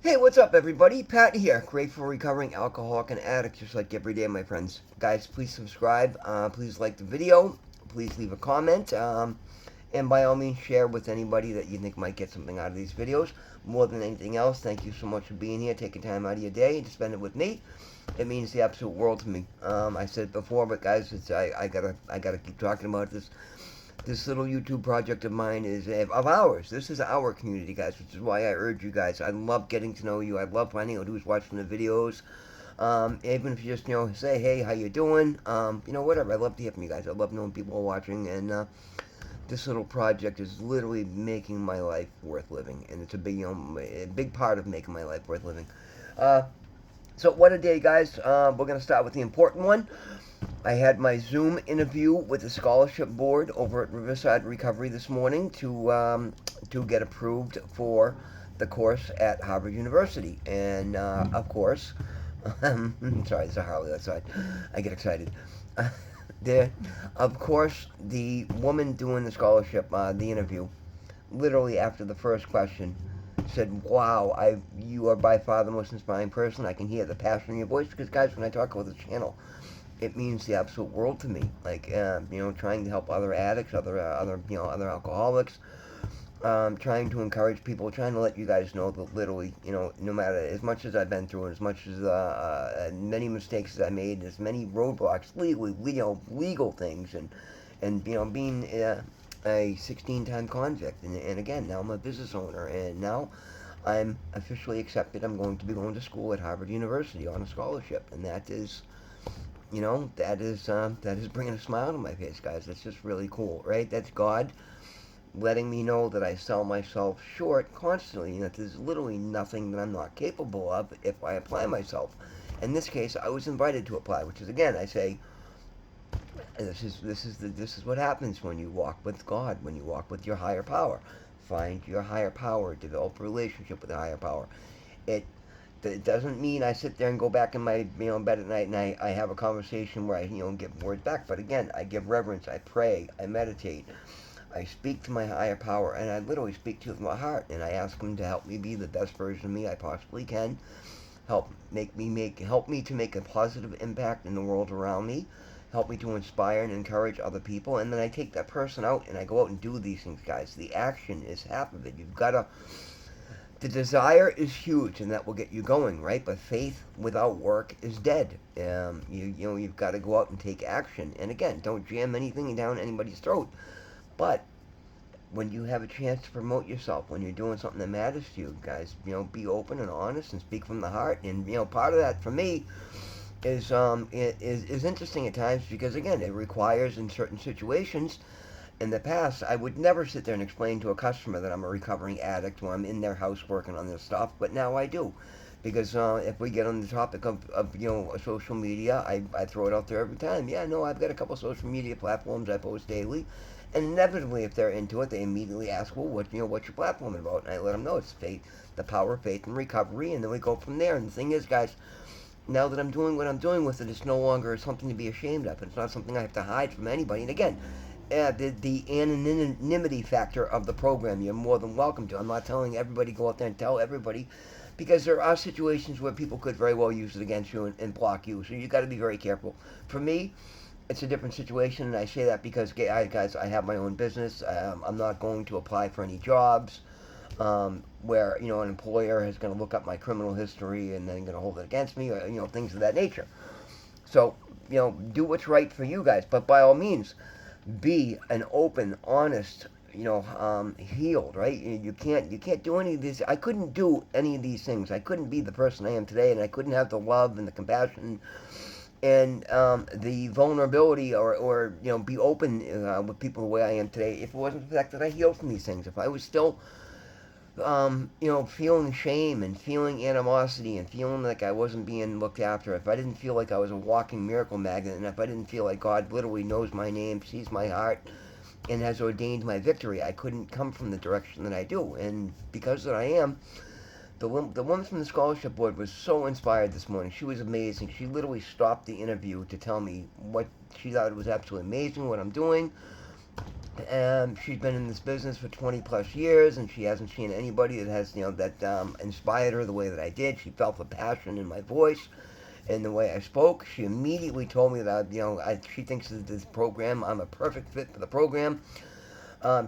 Hey, what's up, everybody? Pat here. Grateful recovering alcoholic and addict, just like every day, my friends. Guys, please subscribe. Please like the video. Please leave a comment. And by all means, share with anybody that you think might get something out of these videos. More than anything else, thank you so much for being here, taking time out of your day to spend it with me. It means the absolute world to me. I said it before, but guys, I gotta keep talking about this little YouTube project of mine is of ours. This is our community, guys, which is why I urge you guys. I love getting to know you. I love finding out who's watching the videos. Even if you just say hey, how you doing? Whatever. I love to hear from you guys. I love knowing people are watching, and this little project is literally making my life worth living, and it's a big part of making my life worth living. Uh, so what a day, guys. We're gonna start with the important one. I had my Zoom interview with the scholarship board over at Riverside Recovery this morning to get approved for the course at Harvard University, and of course, sorry, there's a Harley outside. I get excited. there, of course, the woman doing the scholarship, the interview, literally after the first question, said, "Wow, you are by far the most inspiring person. I can hear the passion in your voice." Because guys, when I talk about the channel, it means the absolute world to me. Like, trying to help other addicts, other alcoholics, trying to encourage people, trying to let you guys know that literally, no matter as much as I've been through, as much as many mistakes as I made, as many roadblocks, legal things, and being a 16-time convict, and again, now I'm a business owner, and now I'm officially accepted. I'm going to be going to school at Harvard University on a scholarship, and that is bringing a smile to my face, guys. That's just really cool, right? That's God letting me know that I sell myself short constantly, and that there's literally nothing that I'm not capable of if I apply myself. In this case, I was invited to apply, which is again, I say, this is what happens when you walk with God, when you walk with your higher power. Find your higher power, develop a relationship with the higher power. It it doesn't mean I sit there and go back in my bed at night and I have a conversation where I give words back. But again, I give reverence. I pray. I meditate. I speak to my higher power, and I literally speak to my heart, and I ask him to help me be the best version of me I possibly can. Help me to make a positive impact in the world around me. Help me to inspire and encourage other people, and then I take that person out and I go out and do these things, guys. The action is half of it. You've got to the desire is huge, and that will get you going, right? But faith without work is dead. You've got to go out and take action. And again, don't jam anything down anybody's throat. But when you have a chance to promote yourself, when you're doing something that matters to you, guys, be open and honest and speak from the heart. And part of that for me is interesting at times because again, it requires in certain situations in the past, I would never sit there and explain to a customer that I'm a recovering addict when I'm in their house working on this stuff, but now I do. Because if we get on the topic of social media, I throw it out there every time. Yeah, no, I've got a couple social media platforms I post daily, and inevitably, if they're into it, they immediately ask, "Well, what's your platform about?" And I let them know it's faith, the power of faith and recovery, and then we go from there. And the thing is, guys, now that I'm doing what I'm doing with it, it's no longer something to be ashamed of. It's not something I have to hide from anybody. And again, the anonymity factor of the program, you're more than welcome to. I'm not telling everybody go out there and tell everybody because there are situations where people could very well use it against you and block you. So you got to be very careful. For me, it's a different situation, and I say that because, guys, I have my own business. I'm not going to apply for any jobs where an employer is going to look up my criminal history and then going to hold it against me, or things of that nature. So do what's right for you guys, but by all means, be an open, honest, healed, right? You can't do any of these. I couldn't do any of these things. I couldn't be the person I am today, and I couldn't have the love and the compassion and the vulnerability or be open with people the way I am today if it wasn't for the fact that I healed from these things. If I was still feeling shame and feeling animosity and feeling like I wasn't being looked after, if I didn't feel like I was a walking miracle magnet, and if I didn't feel like God literally knows my name, sees my heart, and has ordained my victory, I couldn't come from the direction that I do. And because that I am, the woman from the scholarship board was so inspired this morning. She was amazing. She literally stopped the interview to tell me what she thought it was absolutely amazing what I'm doing. She's been in this business for 20 plus years, and she hasn't seen anybody that has, that inspired her the way that I did. She felt the passion in my voice and the way I spoke. She immediately told me that, she thinks that this program, I'm a perfect fit for the program.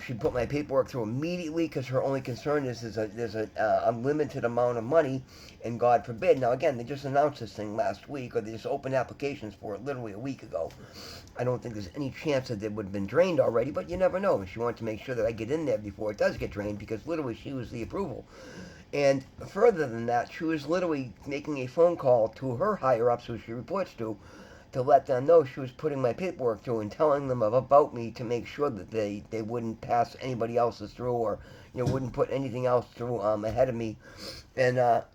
She put my paperwork through immediately because her only concern is there's a unlimited amount of money, and God forbid. Now again, they just announced this thing last week, or they just opened applications for it literally a week ago. I don't think there's any chance that it would have been drained already, but you never know. She wanted to make sure that I get in there before it does get drained because literally she was the approval. And further than that, she was literally making a phone call to her higher ups, who she reports to let them know she was putting my paperwork through and telling them about me to make sure that they wouldn't pass anybody else's through, or wouldn't put anything else through ahead of me, and not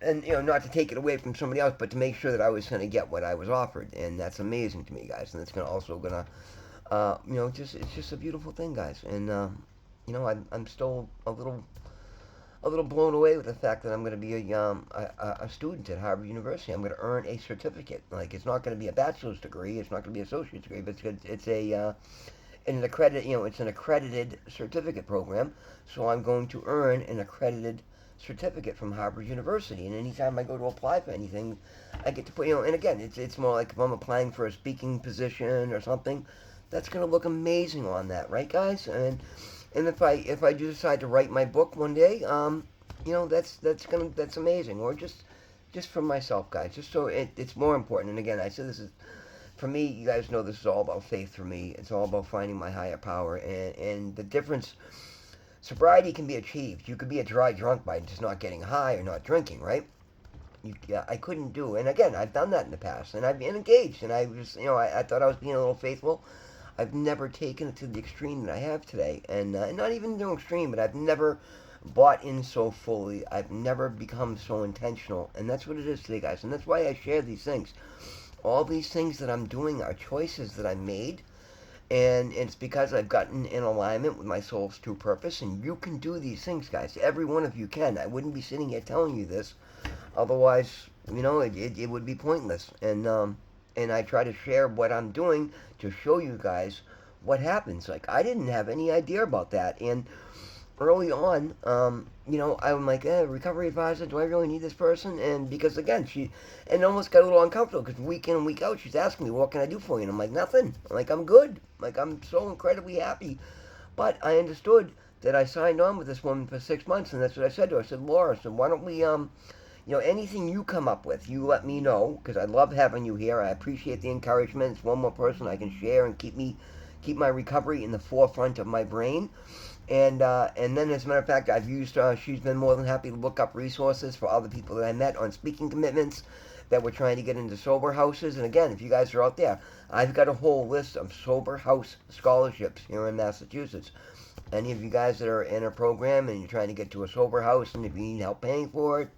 to take it away from somebody else, but to make sure that I was going to get what I was offered. And that's amazing to me, guys, and it's gonna it's just a beautiful thing, guys. And I'm still a little blown away with the fact that I'm going to be a student at Harvard University. I'm going to earn a certificate. Like, it's not going to be a bachelor's degree. It's not going to be an associate's degree, but it's an accredited certificate program. So I'm going to earn an accredited certificate from Harvard University. And anytime I go to apply for anything, I get to put, and again, it's more like if I'm applying for a speaking position or something, that's going to look amazing on that, right, guys? And if I do decide to write my book one day, that's amazing. Or just for myself, guys, just so it's more important. And again, I said this is for me. You guys know this is all about faith for me. It's all about finding my higher power, and the difference. Sobriety can be achieved. You could be a dry drunk by just not getting high or not drinking, right? I couldn't do. And again, I've done that in the past, and I've been engaged, and I was, I thought I was being a little faithful. I've never taken it to the extreme that I have today, and not even the extreme, but I've never bought in so fully. I've never become so intentional, and that's what it is today, guys. And that's why I share these things. All these things that I'm doing are choices that I made, and it's because I've gotten in alignment with my soul's true purpose. And you can do these things, guys. Every one of you can. I wouldn't be sitting here telling you this, otherwise, it would be pointless. And I try to share what I'm doing to show you guys what happens. Like, I didn't have any idea about that. And early on, I'm like, recovery advisor, do I really need this person? And because, again, and almost got a little uncomfortable because week in and week out, she's asking me, what can I do for you? And I'm like, nothing. I'm like, I'm good. Like, I'm so incredibly happy. But I understood that I signed on with this woman for 6 months, and that's what I said to her. I said, Laura, so why don't we, anything you come up with, you let me know, because I love having you here. I appreciate the encouragement. It's one more person I can share and keep my recovery in the forefront of my brain. And then, as a matter of fact, I've used, she's been more than happy to look up resources for other people that I met on speaking commitments that were trying to get into sober houses. And again, if you guys are out there, I've got a whole list of sober house scholarships here in Massachusetts. Any of you guys that are in a program and you're trying to get to a sober house, and if you need help paying for it,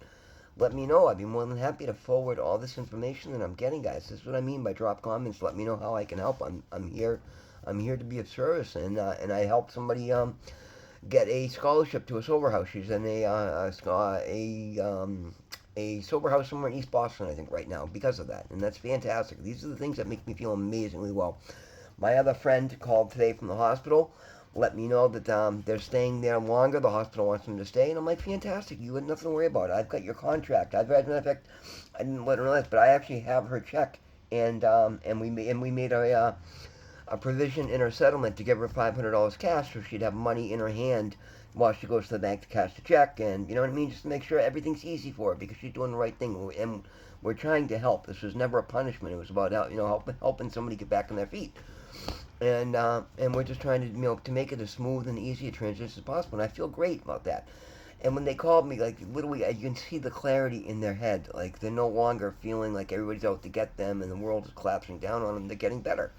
let me know. I'd be more than happy to forward all this information that I'm getting, guys. This is what I mean by drop comments. Let me know how I can help. I'm here to be of service, and I helped somebody get a scholarship to a sober house. She's in a sober house somewhere in East Boston, I think, right now because of that, and that's fantastic. These are the things that make me feel amazingly well. My other friend called today from the hospital, let me know that they're staying there longer. The hospital wants them to stay, and I'm like, fantastic. You have nothing to worry about. I've got your contract. As a matter of fact, I didn't let her know this, but I actually have her check, and we made a provision in her settlement to give her $500 cash, so she'd have money in her hand while she goes to the bank to cash the check, and you know what I mean, just to make sure everything's easy for her because she's doing the right thing, and we're trying to help. This was never a punishment. It was about helping somebody get back on their feet. And we're just trying to to make it as smooth and easy a transition as possible, and I feel great about that. And when they called me, like, literally, you can see the clarity in their head. Like, they're no longer feeling like everybody's out to get them and the world is collapsing down on them. They're getting better.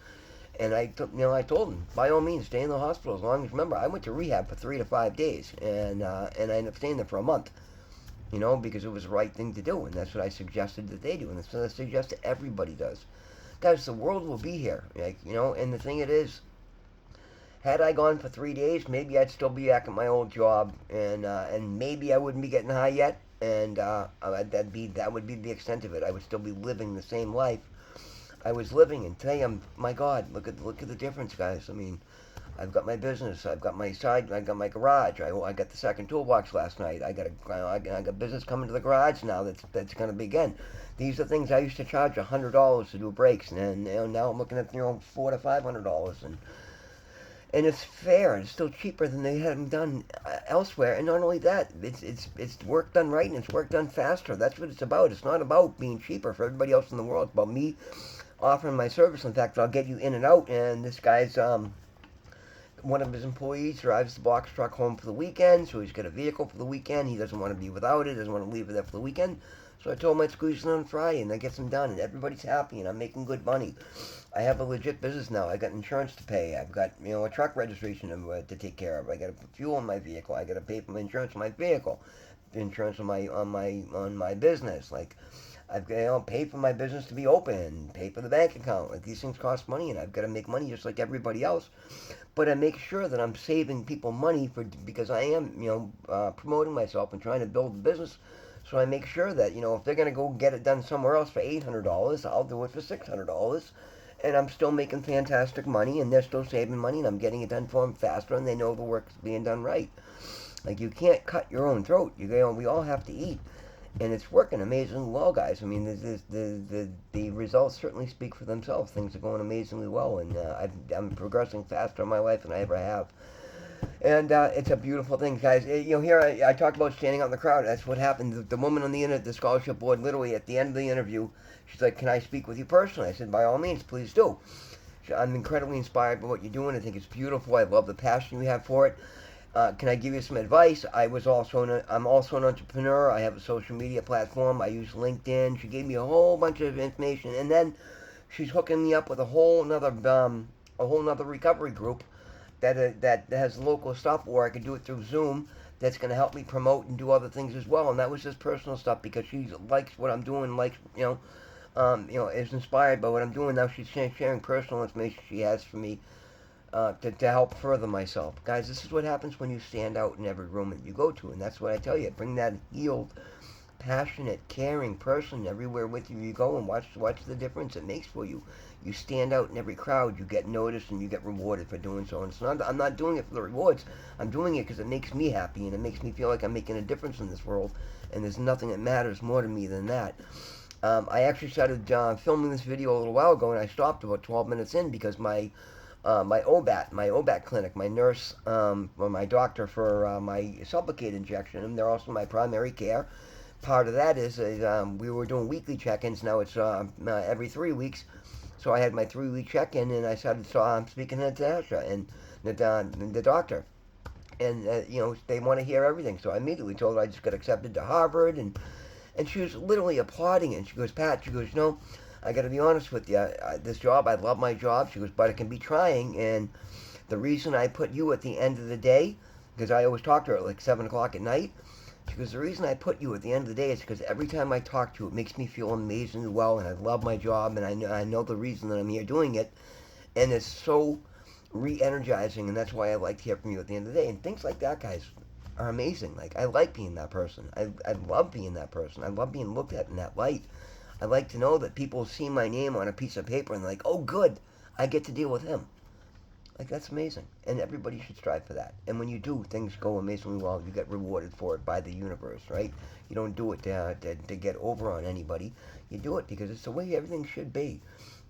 And I told them, by all means, stay in the hospital as long as, remember, I went to rehab for 3 to 5 days, and I ended up staying there for a month, because it was the right thing to do, and that's what I suggested that they do, and that's what I suggest that everybody does. Guys, the world will be here, and the thing it is, had I gone for 3 days, maybe I'd still be back at my old job, and maybe I wouldn't be getting high yet, and that would be the extent of it. I would still be living the same life I was living, and today my God, look at the difference, guys. I mean, I've got my business. I've got my side. I got my garage. I got the second toolbox last night. I got business coming to the garage now. That's going to begin. These are things I used to charge $100 to do brakes, and now I'm looking at $400 to $500, and it's fair. It's still cheaper than they had them done elsewhere. And not only that, it's work done right and it's work done faster. That's what it's about. It's not about being cheaper for everybody else in the world. It's about me offering my service. In fact, I'll get you in and out. And this guy's one of his employees drives the box truck home for the weekend, so he's got a vehicle for the weekend. He doesn't want to be without it. Doesn't want to leave it there for the weekend. So I told him I'd squeeze it on Friday, and that gets him done, and everybody's happy, and I'm making good money. I have a legit business now. I got insurance to pay. I've got a truck registration to take care of. I got to put fuel in my vehicle. I got to pay for my insurance on my vehicle, the insurance on my business. Like I've got pay for my business to be open, pay for the bank account. Like these things cost money, and I've got to make money just like everybody else. But I make sure that I'm saving people money because I am promoting myself and trying to build a business. So I make sure that, if they're going to go get it done somewhere else for $800, I'll do it for $600. And I'm still making fantastic money, and they're still saving money, and I'm getting it done for them faster, and they know the work's being done right. Like, you can't cut your own throat. We all have to eat. And it's working amazingly well, guys. I mean, the results certainly speak for themselves. Things are going amazingly well, and I'm progressing faster in my life than I ever have. And it's a beautiful thing, guys. Here I talked about standing out in the crowd. That's what happened. The woman on the scholarship board, literally at the end of the interview, she's like, "Can I speak with you personally?" I said, "By all means, please do." I'm incredibly inspired by what you're doing. I think it's beautiful. I love the passion you have for it. Can I give you some advice? I'm also an entrepreneur. I have a social media platform. I use LinkedIn. She gave me a whole bunch of information, and then she's hooking me up with a whole nother recovery group that has local stuff where I can do it through Zoom. That's going to help me promote and do other things as well. And that was just personal stuff because she likes what I'm doing, likes is inspired by what I'm doing. Now she's sharing personal information she has for me to help further myself. Guys, this is what happens when you stand out in every room that you go to, and that's what I tell you. Bring that healed, passionate, caring person everywhere with you go, and watch the difference it makes for you. You stand out in every crowd, you get noticed, and you get rewarded for doing so. And I'm not doing it for the rewards. I'm doing it because it makes me happy, and it makes me feel like I'm making a difference in this world, and there's nothing that matters more to me than that. I actually started filming this video a little while ago, and I stopped about 12 minutes in because my OBAT clinic, my nurse, or my doctor for my Sublocade injection, and they're also my primary care. Part of that is we were doing weekly check-ins. Now it's every 3 weeks. So I had my 3-week check-in, and I started speaking to Natasha and the doctor. And, they want to hear everything. So I immediately told her I just got accepted to Harvard, and she was literally applauding it. And she goes, "Pat," she goes, I got to be honest with you. This job, I love my job. She goes, "But it can be trying. And the reason I put you at the end of the day, because I always talk to her at like 7 o'clock at night, she goes, the reason I put you at the end of the day is because every time I talk to you, it makes me feel amazingly well, and I love my job, and I know the reason that I'm here doing it, and it's so re-energizing, and that's why I like to hear from you at the end of the day." And things like that, guys, are amazing. Like, I like being that person. I love being that person. I love being looked at in that light. I like to know that people see my name on a piece of paper and they're like, "Oh, good, I get to deal with him." Like, that's amazing. And everybody should strive for that. And when you do, things go amazingly well. You get rewarded for it by the universe, right? You don't do it to get over on anybody. You do it because it's the way everything should be.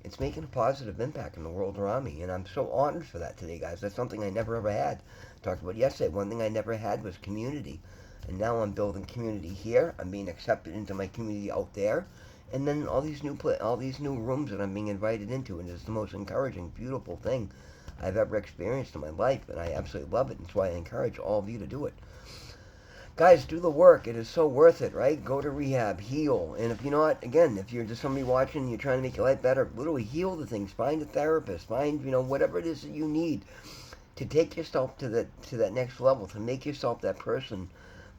It's making a positive impact in the world around me. And I'm so honored for that today, guys. That's something I never ever had. Talked about yesterday. One thing I never had was community. And now I'm building community here. I'm being accepted into my community out there. And then all these new rooms that I'm being invited into. And it's the most encouraging, beautiful thing I've ever experienced in my life, and I absolutely love it. That's why I encourage all of you to do it. Guys, do the work. It is so worth it, right? Go to rehab, heal. And if you're not, again, if you're just somebody watching and you're trying to make your life better, literally heal the things. Find a therapist. Find, whatever it is that you need to take yourself to that next level, to make yourself that person.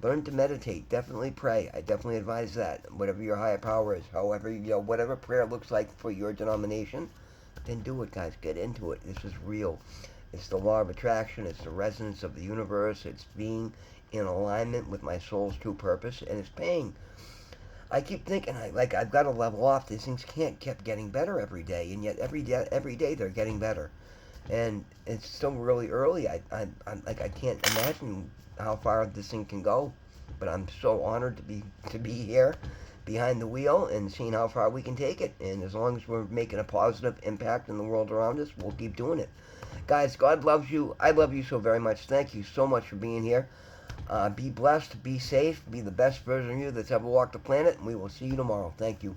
Learn to meditate. Definitely pray. I definitely advise that. Whatever your higher power is, however, whatever prayer looks like for your denomination, then do it, guys. Get into it. This is real. It's the law of attraction. It's the resonance of the universe. It's being in alignment with my soul's true purpose, and it's paying. I keep thinking, I've got to level off. These things can't keep getting better every day, and yet every day they're getting better. and it's still really early. I can't imagine how far this thing can go, but I'm so honored to be here behind the wheel and seeing how far we can take it. And as long as we're making a positive impact in the world around us, we'll keep doing it. Guys, God loves you. I love you so very much. Thank you so much for being here. Be blessed, be safe, be the best version of you that's ever walked the planet, and we will see you tomorrow. Thank you.